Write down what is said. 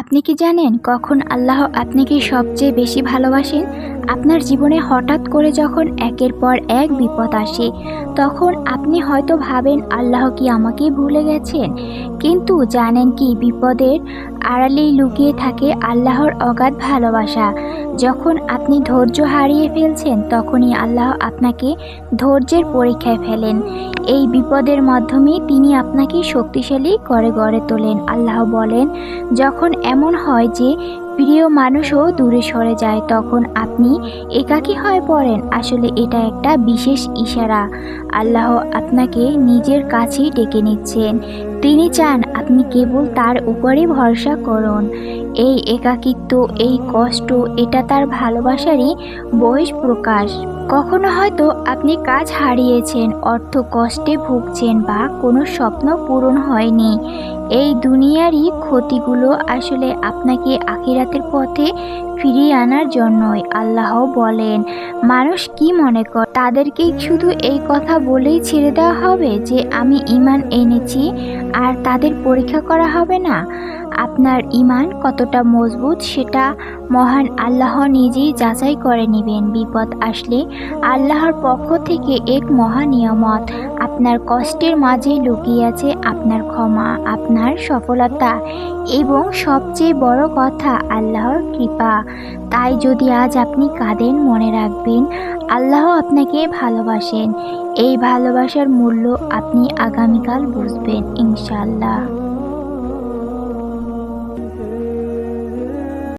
আপনি কি জানেন কখন আল্লাহ আপনাকে সবচেয়ে বেশি ভালোবাসেন? আপনার জীবনে হঠাৎ করে যখন একের পর এক বিপদ আসে, তখন আপনি হয়তো ভাবেন আল্লাহ কি আমাকে ভুলে গেছেন? কিন্তু জানেন কি বিপদের আড়ালেই লুকিয়ে থাকে আল্লাহর অগাধ ভালোবাসা। যখন আপনি ধৈর্য হারিয়ে ফেলছেন তখনই আল্লাহ আপনাকে ধৈর্যের পরীক্ষায় ফেলেন। এই বিপদের মাধ্যমে তিনি আপনাকে শক্তিশালী করে গড়ে তোলেন। আল্লাহ বলেন, যখন এমন হয় যে প্রিয় মানুষও দূরে সরে যায় তখন আপনি একাকী হয়ে পড়েন। আসলে এটা একটা বিশেষ ইশারা। আল্লাহ আপনাকে নিজের কাছেই ডেকে নিচ্ছেন। তিনি চান আপনি কেবল তার উপরে ভরসা করুন। এই একাকিত্ব, এই কষ্ট, এটা তার ভালোবাসারই বহিঃপ্রকাশ। কখনো হয়তো আপনি কাজ হারিয়েছেন, অর্থ কষ্টে ভুগছেন বা কোনো স্বপ্ন পূরণ হয়নি। এই দুনিয়ারই ক্ষতিগুলো আসলে আপনাকে আখিরাতের পথে ফিরিয়ে আনার জন্যই। আল্লাহ বলেন, মানুষ কি মনে করে তাদেরকে শুধু এই কথা বলেই ছেড়ে দেওয়া হবে যে আমি ঈমান এনেছি আর তাদের পরীক্ষা করা হবে না? আপনার ঈমান কতটা মজবুত সেটা মহান আল্লাহ নিজেই যাচাই করে নেবেন। বিপদ আসলে আল্লাহর পক্ষ থেকে এক মহা নিয়ামত। আপনার কষ্টের মাঝে লুকিয়ে আছে আপনার ক্ষমা, আপনার সফলতা এবং সবচেয়ে বড় কথা আল্লাহর কৃপা। তাই যদি আজ আপনি কাঁদেন, মনে রাখবেন আল্লাহ আপনাকে ভালোবাসেন। এই ভালোবাসার মূল্য আপনি আগামীকাল বুঝবেন ইনশাআল্লাহ।